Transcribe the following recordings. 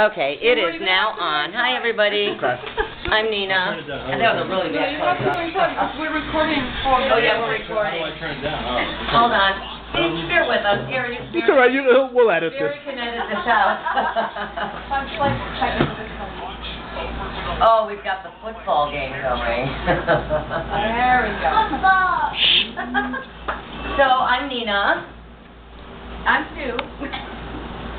Okay, it is now on. Hi, everybody. I'm Nina. And that was a really bad We're recording. Oh, yeah, we're recording. Hold on. Please bear with us. Gary, It's all right. We'll edit this. Gary can edit this out. Oh, we've got the football game going. There we go. So, I'm Nina. I'm Sue.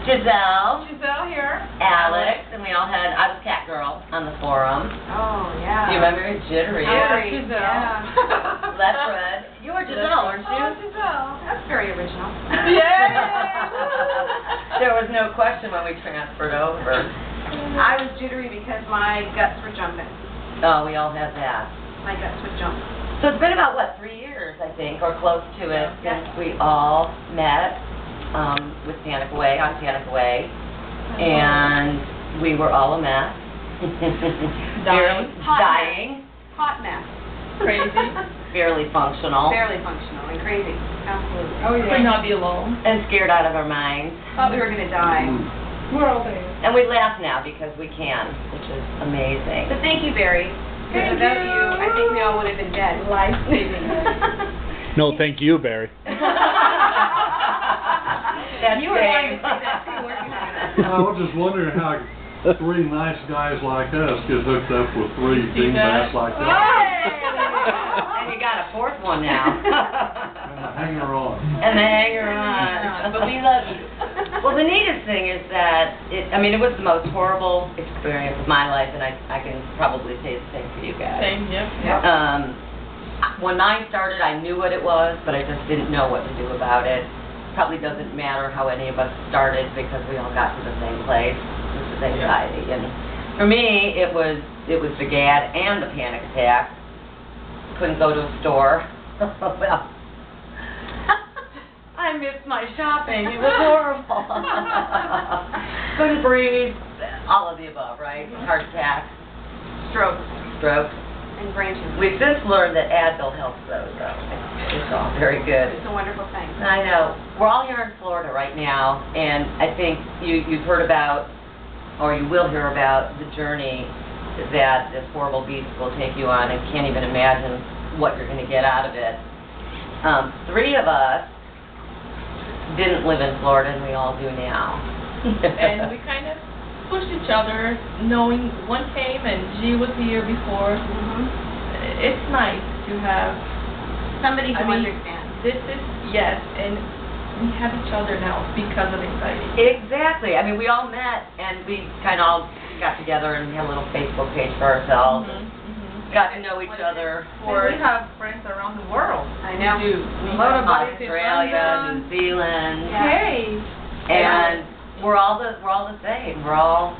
Giselle. Giselle here. Alex. And I was Cat Girl on the forum. Oh, yeah. Do you remember Jittery? Giselle. Yeah. Left Red. You were Giselle, weren't you? Oh, Giselle. That's very original. There was no question when we transferred over. I was jittery because my guts were jumping. Oh, we all had that. My guts would jump. So it's been about, 3 years, I think, or close to it, since we all met with Danica Way, on Danica Way. And we were all a mess. Dying. Hot mess. Crazy. Barely functional. Barely functional and crazy. Absolutely. Oh, yeah. Could not be alone. And scared out of our minds. Thought we were going to die. We're all there. And we laugh now because we can, which is amazing. But thank you, Barry. Because without you, I think we all would have been dead. Life-saving. No, thank you, Barry. That's you were going to Dave. say that too, weren't you? I was just wondering how three nice guys like us get hooked up with three dingbats like that. And you got a fourth one now. And a hanger-on. And the hanger-on. But we love you. Well, the neatest thing is that, it was the most horrible experience of my life, and I can probably say the same for you guys. Same, yep. When mine started, I knew what it was, but I just didn't know what to do about it. Probably doesn't matter how any of us started because we all got to the same place, which is anxiety. And for me, it was the GAD and the panic attack. Couldn't go to a store. Well, I missed my shopping. It was horrible. Couldn't breathe. All of the above, right? Heart attack, Stroke. And brain tumor. We've since learned that Advil helps those, though. It's all very good. It's a wonderful thing. I know. We're all here in Florida right now, and I think you've heard about, or you will hear about, the journey that this horrible beast will take you on, and can't even imagine what you're going to get out of it. 3 of us didn't live in Florida, and we all do now. And we kind of pushed each other, knowing one came and she was here before. It's nice to have Somebody who I mean, understands. this is, yes, and we have each other now because of anxiety. Exactly. I mean, we all met, and we kind of all got together and had a little Facebook page for ourselves. Got to know each other. We have friends around the world. I know. We do. We A lot of have buddies in Australia, London. New Zealand, Hey. and we're all the same. We're all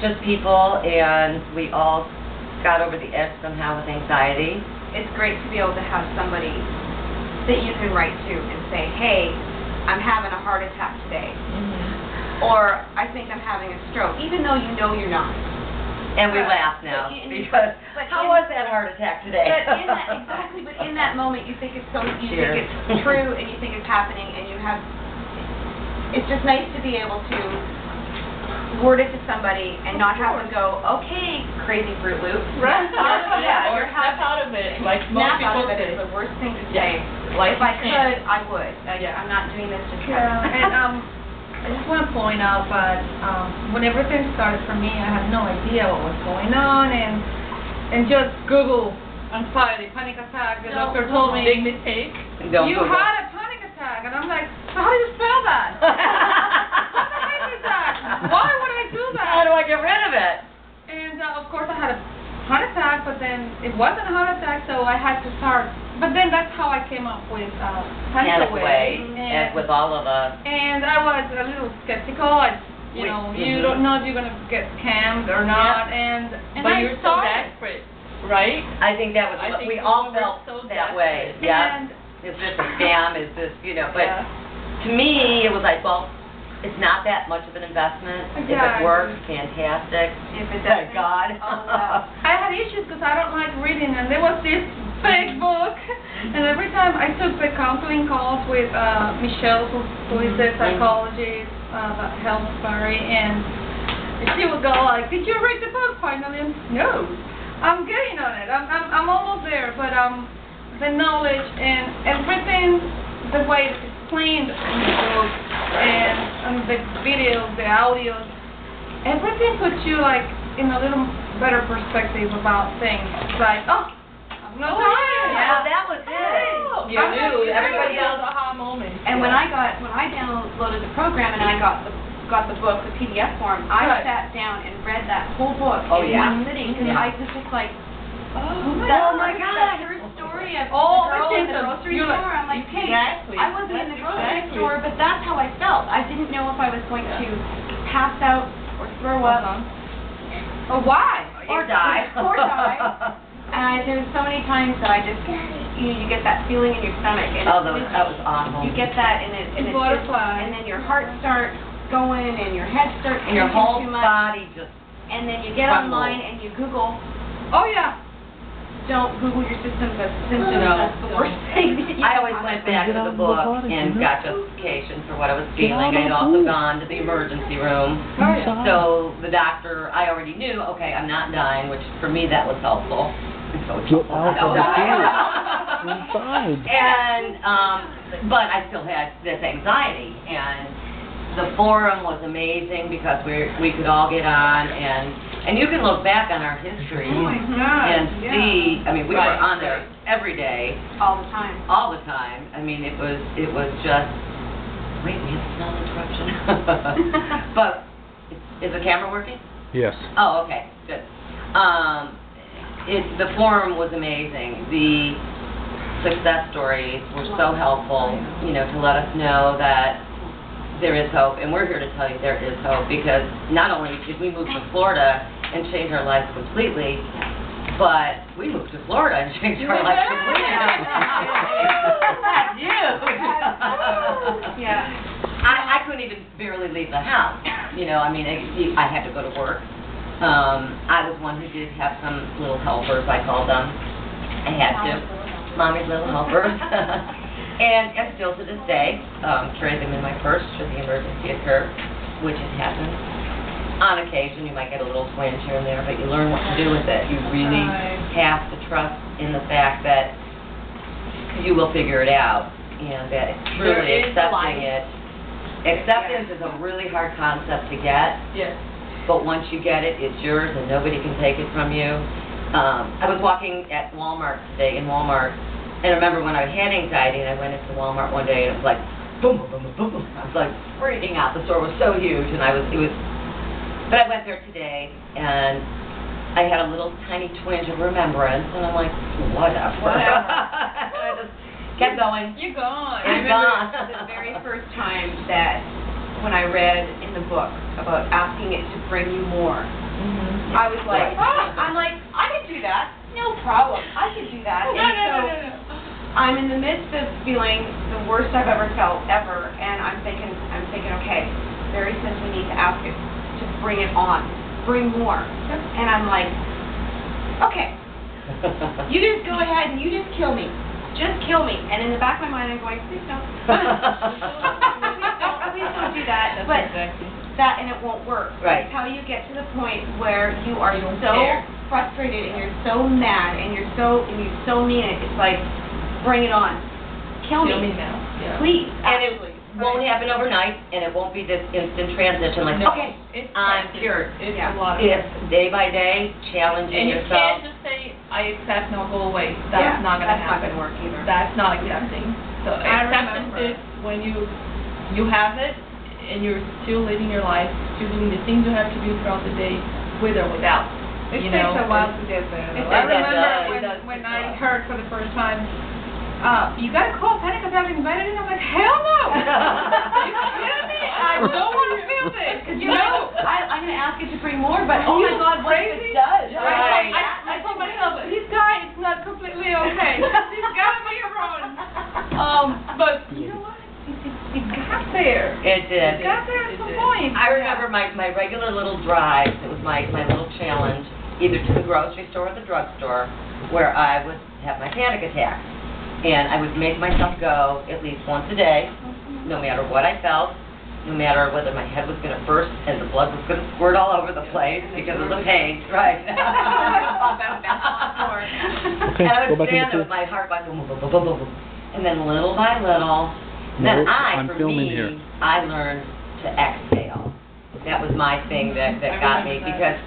just people, and we all got over the edge somehow with anxiety. It's great to be able to have somebody that you can write to and say, hey, I'm having a heart attack today. Or I think I'm having a stroke, even though you know you're not. And we laugh now because how was that heart attack today? But in that moment, you think it's so, you Cheers. think it's true, and you think it's happening, and you have. It's just nice to be able to word it to somebody and not have to go, okay, crazy Fruit Loop. Right. Yeah, Or you're snap out of it, like most Snap out people of it say. is the worst thing to Yeah. say. Like If I you could, can't. I would. Yeah. I'm not doing this to try. Yeah, and I just want to point out that when everything started for me, I had no idea what was going on, and just Google anxiety, panic attack. The doctor told me Big mistake. Don't you Google. had a panic attack, and I'm like, so how do you spell that? What's a panic attack? Why would I do that? How do I get rid of it? And of course I had a heart attack, but then it wasn't a heart attack, so I had to start. But then that's how I came up with Panic Panic Way, Away. and with all of us. And I was a little skeptical. You don't know if you're gonna get scammed or not, and But I you're so started. desperate, right? I think that was I what think we all we were felt so that way. desperate. Yeah. And Is this a scam? Is this, but Yeah. to me, it was like, well, it's not that much of an investment. If it Exactly. works, fantastic. If it Thank doesn't, God. oh, wow. I had issues because I don't like reading, and there was this big book, and every time I took the counseling calls with Michelle, who is a psychologist, that helps Barry, and she would go like, "Did you read the book finally?" No, I'm getting on it. I'm almost there, but the knowledge and everything, the way it's explained in the book and the videos, the audios, everything puts you like in a little better perspective about things. It's like, oh, I'm not tired. Yeah, that was it. You knew, everybody else. aha moment. And when I downloaded the program and I got the book, the PDF form, I Right. sat down and read that whole book Oh, in yeah. one sitting because Yeah. I was just like, Oh my That God. first story of Oh, the girl in the listen, grocery you're like- store. I'm like, hey, Exactly. I wasn't in the grocery Exactly. store, but that's how I felt. I didn't know if I was going to pass out or throw up or why Or die. or die. And there's so many times that I just, you get that feeling in your stomach, and Oh, as soon as that was awful. you get that, and it's just, Butterfly. and then your heart starts going, and your head starts And your thinking whole too much, body just, and then you get crumbles. online and you Google. Oh yeah. Don't Google your symptoms. No, That's the worst thing. that you I can always went possibly back Get to out the of the book body, and you know? got justification for what I was Get feeling. out I had of also the gone to the emergency room. Inside. So the doctor, I already knew, okay, I'm not dying, which for me that was helpful. So it's Get helpful. out of the No. Inside. And, but I still had this anxiety, and the forum was amazing because we could all get on, and you can look back on our history Oh my God. and yeah. see, I mean, we were Right, on there every day, all the time. all the time. I mean, it was just, wait, we have a small interruption. But, is the camera working? Yes. Oh, okay, good. The forum was amazing. The success stories were so helpful, to let us know that there is hope, and we're here to tell you there is hope, because not only did we move to Florida and change our lives completely, but we moved to Florida and changed our lives completely. That's huge. Yeah. I couldn't even barely leave the house, I mean, I had to go to work. I was one who did have some little helpers, I called them. I had to. Mommy's little helpers. And still to this day, carry them in my purse should the emergency occur, which has happened. On occasion, you might get a little twinge here and there, but you learn what to do with it. You really have to trust in the fact that you will figure it out, and that it's There truly is accepting life. it. Acceptance is a really hard concept to get, Yes. but once you get it, it's yours and nobody can take it from you. I was walking at Walmart today, in Walmart, and I remember when I had anxiety and I went into Walmart one day and it was like, boom, boom, boom, boom, boom. I was like freaking out. The store was so huge, and but I went there today and I had a little tiny twinge of remembrance, and I'm like, whatever. I just kept going. You're gone. I'm I gone. remember the very first time that when I read in the book about asking it to bring you more, Mm-hmm. I was like, I could do that. No problem. I could do that. And so I'm in the midst of feeling the worst I've ever felt ever, and I'm thinking, okay, very simply need to ask it to bring it on, bring more. And I'm like, okay, you just go ahead and you just kill me. Just kill me. And in the back of my mind, I'm going, please don't. Please don't do that. That's But exactly. that, and it won't work. Right. It's how you get to the point where you are You don't so care. frustrated and you're so mad and you so mean it. It's like, bring it on. Kill Kill me. me now. Yeah. Please. And it Actually. won't happen overnight, and it won't be this instant transition, like, No, okay, it's I'm practice. cured. It's Yeah. a lot of It's day by day, challenging And you yourself. can't just say, I accept, now go away. That's Yeah, not gonna that's not happen. gonna work either. That's not accepting. So I acceptance remember. is when you have it, and you're still living your life, still doing the things you have to do throughout the day, with or without. It You takes know, a while to get there. It I does, remember it does. when I heard for the first time, you gotta call panic attack anxiety, and I'm like, hell no! Are you kidding me? I don't want to feel this. Because I'm going to ask it to bring more, but Are oh my you God, what if crazy? it does? Right. I told myself, this guy is not completely okay. He's gotta be around. But you know what? It got there. It did. It got there at It some did. point. I remember my regular little drives, it was my little challenge, either to the grocery store or the drugstore, where I would have my panic attacks. And I would make myself go at least once a day, no matter what I felt. no matter whether my head was gonna burst and the blood was gonna squirt all over the place because of the pain, right? All that before. Okay, And I go would back in the stand there pool. with my heart going boom, boom, boom, boom, boom, boom. And then little by little, then No, I'm for filming me, here. I learned to exhale. That was my thing that got me, because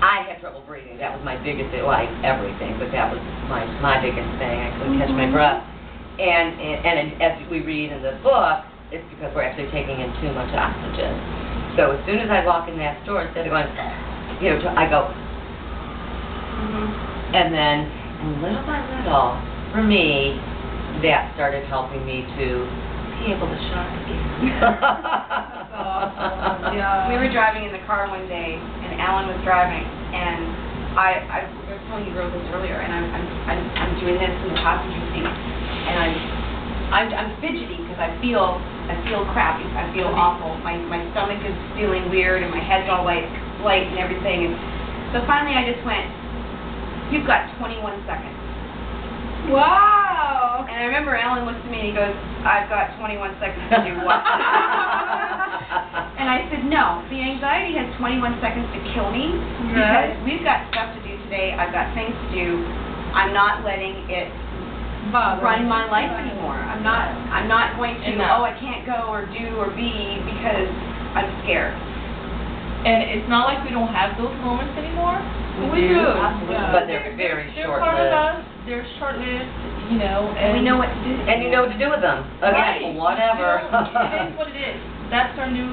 I had trouble breathing. That was my biggest, well, everything, but that was my biggest thing. I couldn't catch my breath. And as we read in the book, it's because we're actually taking in too much oxygen. So as soon as I walk in that store, instead of going, I go, and then little by little, for me, that started helping me to be able to shop again. That's awesome. Yeah. We were driving in the car one day, and Alan was driving, and I was telling you girls this earlier, and I'm doing this in the passenger seat, and I'm fidgety because I feel crappy. I feel awful. My stomach is feeling weird, and my head's all light and everything. And so finally, I just went, "You've got 21 seconds." Wow. And I remember Alan looked at me and he goes, "I've got 21 seconds to do what?" And I said, "No, the anxiety has 21 seconds to kill me because we've got stuff to do today. I've got things to do. I'm not letting it run my life anymore. I'm not going to, I can't go or do or be because I'm scared." And it's not like we don't have those moments anymore. We do. Absolutely. Yeah. But they're very They're part of short-lived. us. They're short-lived, and And we know what to do. And you know what to do with them. Right. Okay, whatever. It is what it is. That's our new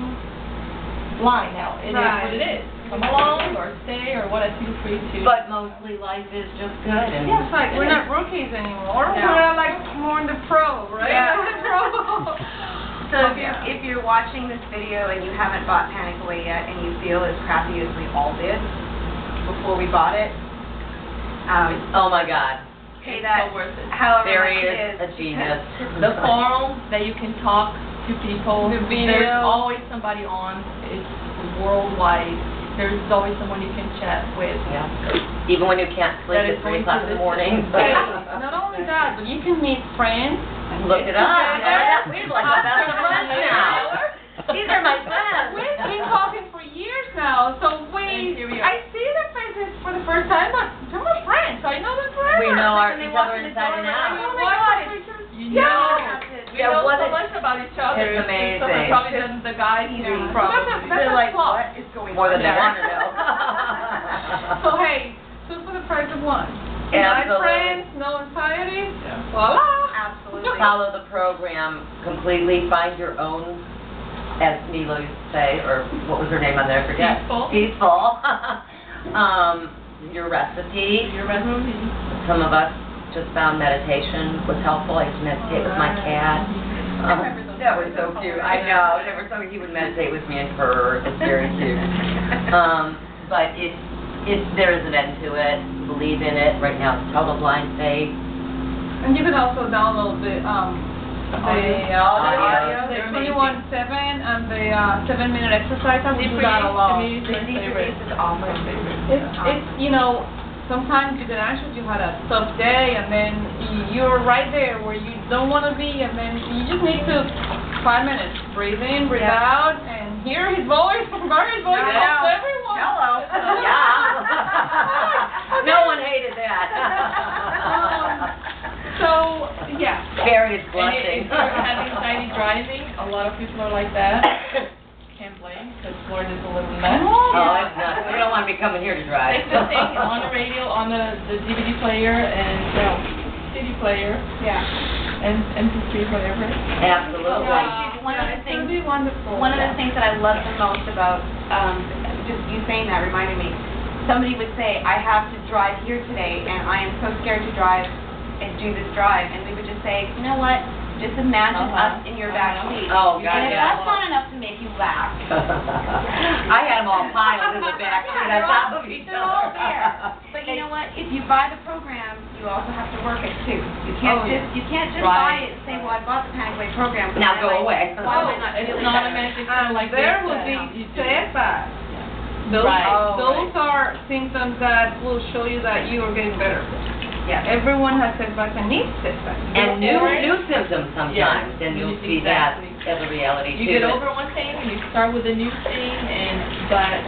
line now. It is Right. what it is. Come along or stay or what. Feel free to. But mostly life is just good. And Yeah, it's like we're not rookies anymore. No. We're like more in the pro, right? Yeah. The pro. So if you're watching this video and you haven't bought Panic Away yet and you feel as crappy as we all did before we bought it, oh my God, pay It's that so worth it. however Barry much it is a is. genius. The forum that you can talk to people. The video. There's always somebody on. It's worldwide. There's always someone you can chat with. Yeah. Even when you can't sleep That is at 3 going o'clock in to the morning. Hey, not only that, but you can meet friends. Look it up. Yeah. We're like the best of friends now. These are my friends. We've been talking for years now, so And here we are. I see their faces for the first time, but they're my friends. I know them forever. We know When they each walk other in the inside door, and we're out. like, Oh oh my my God. God. You Yeah. know, we Yeah, know what so is- much about each other. It's amazing. Probably than the guys do, Yeah. probably. That's They're a like, plus. what is going More on than they there? want to know. So hey, two for the price of one. Absolutely. Nice friends, no anxiety. Yeah. Voila. Absolutely. Follow the program completely. Find your own, as Milo used to say, or what was her name on there? I forget. Peaceful. Peaceful. Your recipe. Your recipe. Some of us just found meditation was helpful. I used to meditate with my cat. That was so cute. I know. That was so he would meditate with me and purr. It's very cute. But there is an end to it. Believe in it. Right now it's total blind faith. And you can also download the Audio. the They're 21/7 and the 7-minute exercise. I would do that a lot. To me, it's my favorite. This is awesome. It's sometimes you can actually you had a tough day and then you're right there where you don't want to be and then you just need to 5 minutes breathe in, breathe out, and hear his voice. Barry's voice Yeah. helps everyone. Hello. Yeah. No one hated that. So yeah. Barry is And blushing. if you're having anxiety driving, a lot of people are like that. Can't blame, because Florida is a little nuts. Oh, it's nuts. We don't want to be coming here to drive. It's the thing on the radio, on the DVD player and CD player Yeah. and MP3, whatever. Absolutely. Yeah. One of the It's things- gonna be wonderful. One of the things that I love the most about just you saying that reminded me, somebody would say, I have to drive here today and I am so scared to drive and do this drive, and we would just say, you know what, just imagine us in your back seat. Oh, God, And if yeah. that's not enough to make you laugh, I had them all piled in the back seat on top of each they're all other. there. But you know what, if you buy the program, you also have to work it too. You can't just buy Right. it and say, well, I bought the Panic Away program. so Now why go am I- away. Why am I not It's feeling not a better? magic thing like there this will that be you do. setbacks. Those, Right. those are symptoms that will show you that you are getting better. Yeah. Everyone has setbacks and needs setbacks. And new Or- symptoms sometimes, Yeah. and you'll see that. Exactly. as a reality too. You get over one thing and you start with a new thing, but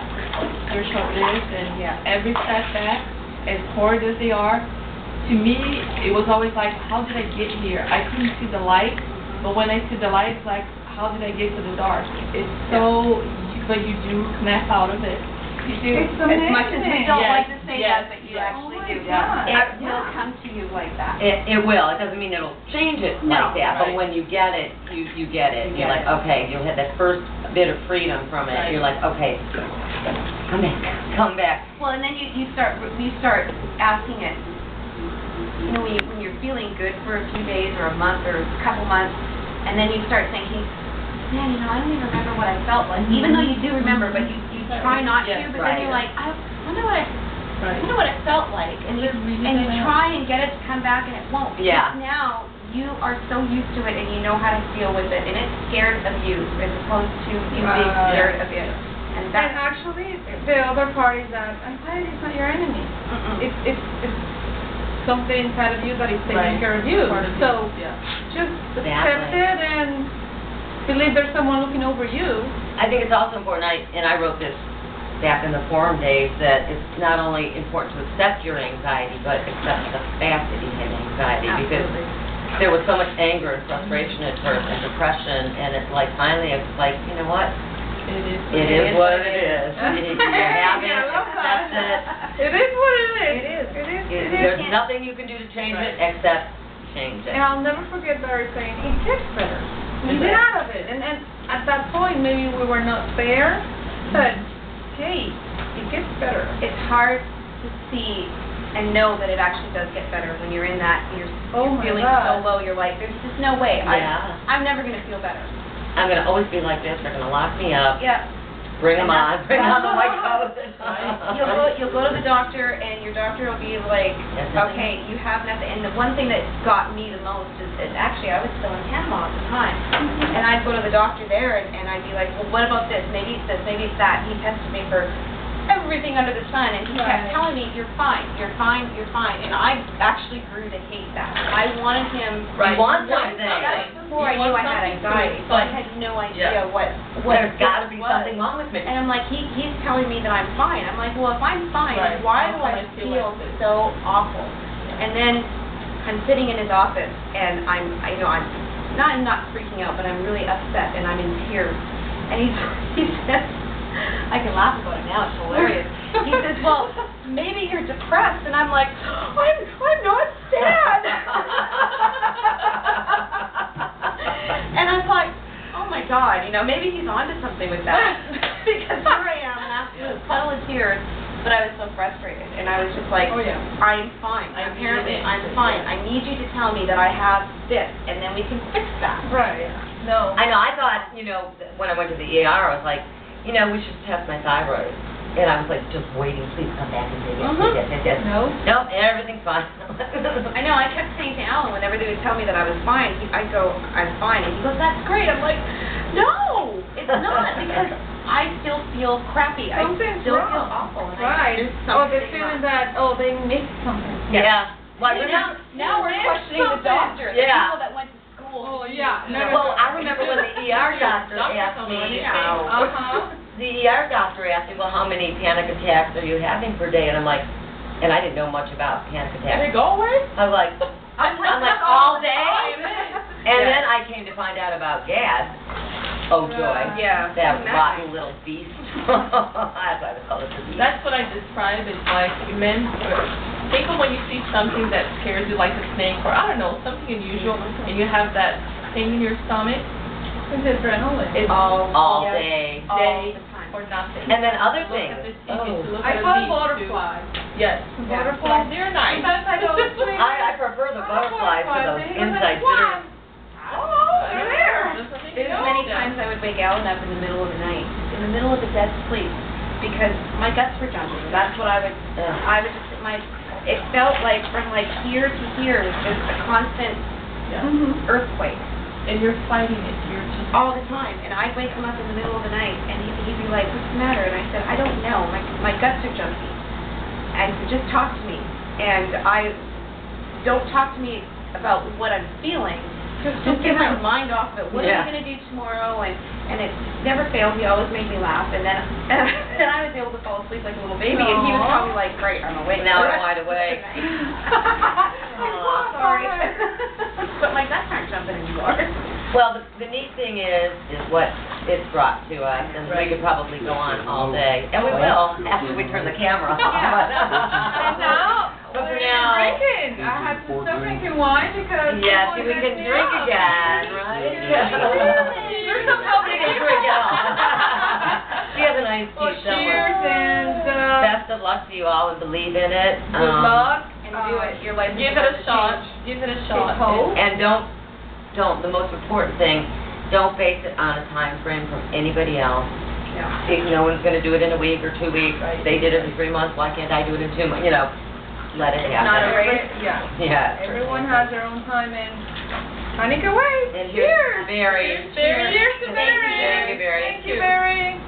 there's how it is, and every setback, as hard as they are, to me, it was always like, how did I get here? I couldn't see the light, but when I see the light, it's like, how did I get to the dark? It's so, but you do snap out of it. You do. It's As much as we don't Yes, like to say yes, that, but you yes. actually Oh do. my God. It will come to you like that. It will. It doesn't mean it'll change it No, like that, but right. when you get it, you get it. You You're get like, okay, you'll have that first bit of freedom from it. Right. You're like, okay, come back. Well, and then you start asking it. You know, when you're feeling good for a few days or a month or a couple months, and then you start thinking, man, you know, I don't even remember what I felt like. Even though you do remember, but you try not to. Yes, But right. then you're like, I wonder what I felt like, and you Really try and get it to come back, and it won't. Yeah. Because now you are so used to it, and you know how to deal with it, and it's scared of you as opposed to you being Right. scared of it. And And that's actually, the other part is that anxiety is not your enemy. It's something inside of you that is taking Right. care of you. Part of you, So yeah. just accept Exactly. it and believe there's someone looking over you. I think it's also important, I wrote this back in the forum days, that it's not only important to accept your anxiety, but accept the fact that you have anxiety. Because there was so much anger and frustration at first and depression, and it's like finally it's like, you know what? It is what it is. You have it, Yeah, I love that. accept it. It is what it is. It is. There's nothing you can do to change it except change it. And I'll never forget Barry saying, it gets better. You get out of it. And at that point, maybe we were not there, but hey, it gets better. It's hard to see and know that it actually does get better when you're in that, you're Oh my feeling God. so low, you're like, there's just no way. Yeah. I'm never going to feel better. I'm gonna always be like this, they're gonna lock me up, Yeah. bring them on, bring on the white coat. You'll go to the doctor, and your doctor will be like, Yes, nothing. okay, you have nothing. And the one thing that got me the most is actually, I was still in Panama at the time. And I'd go to the doctor there, and I'd be like, well, what about this? Maybe it's this, maybe it's that. He tested me for everything under the sun, and he kept Right. telling me, you're fine, you're fine, you're fine. And I actually grew to hate that. I wanted him. You want something. That's before I You knew I want had something to anxiety, so I fun. had no idea Yeah. what There's gotta it be was. something wrong with me. And I'm like, he's telling me that I'm fine. I'm like, well, if I'm fine, Right. why How do I come I feel feel like this? so awful? And then I'm sitting in his office, and I'm not freaking out, but I'm really upset, and I'm in tears. And he says, I can laugh about it now, it's hilarious. He says, well, maybe you're depressed, and I'm like, I'm not sad. And I'm like, oh my God, maybe he's onto something with that. Because here I am, an absolute puddle of tears, but I was so frustrated, and I was just like, Oh, yeah. I'm fine. I Apparently, need it. I'm fine. I need you to tell me that I have this, and then we can fix that. Right. No. I know, I thought, when I went to the ER, I was like, we should test my thyroid. And I was like, just waiting, please come back and say yes, yes. No. Nope, everything's fine. I know, I kept saying to Alan, whenever they would tell me that I was fine, I'd go, I'm fine, and he goes, that's great. I'm like, no, it's not, because I still feel crappy. Something's I still wrong. feel awful. And Right. There's Oh, the something feeling wrong. that, they missed something. Yeah. Well, Now we're questioning the doctor, the Yeah. people that went to school. Oh, yeah. Well, I remember when the ER doctor asked me, the ER doctor asked me, well, how many panic attacks are you having per day? And I'm like, and I didn't know much about panic Can attacks. it go away? I was like, I'm like, all day? And then I came to find out about GAD. Oh, joy. Yeah. That Imagine. rotten little beast. That's why they call it the beast. That's what I describe as like think of when you see something that scares you, like a snake, or I don't know, something unusual, and you have that thing in your stomach. It's adrenaline. It's All yes. day. All day the time. or nothing. And then other Look things. at the TV, Oh. to look I at a call beach, butterflies. Yes. Butterflies. They're nice. Sometimes I go to sleep. I prefer the butterflies to those inside jitters. Oh, they're there. There's many times I would wake Alan up in the middle of the night, in the middle of a dead sleep, because my guts were jumping. That's what I would just, it felt like from like here to here was just a constant Yeah. earthquake And you're fighting it. You're just all the time. And I'd wake him up in the middle of the night, and he'd be like, what's the matter? And I said, I don't know. My guts are jumpy. And he said, just talk to me. And don't talk to me about what I'm feeling. just get my mind off of it. What Yeah. are we gonna do tomorrow? And it never failed. He always made me laugh, and then I was able to fall asleep like a little baby, and he was Aw. probably like, "Great, I'm awake." Now for the I'm wide rest of the awake. night." Aw. Sorry, but my guts aren't jumping anymore. Well, the neat thing is what it's brought to us, and we could probably go on all day, and we will after we turn the camera off. And now, But for we're now, drinking. I had to stop drinking wine because yes, people we can messed me drink up. again, right? You're so We can drink it all. She has a nice Well, tea somewhere. cheers and Best of luck to you all and believe in it. good luck. And do it. Your life is Give it about a to shot. change. Give it a shot. hope. And don't, the most important thing, don't base it on a time frame from anybody else. No. If no one's gonna do it in a week or 2 weeks, Right. they did it in 3 months, why can't I do it in 2 months, let it It's happen. not a race. Yeah. Yeah. Everyone has their own time and panic away. And here's Barry. Cheers to Thank you, Barry. Barry. Thank you, Barry.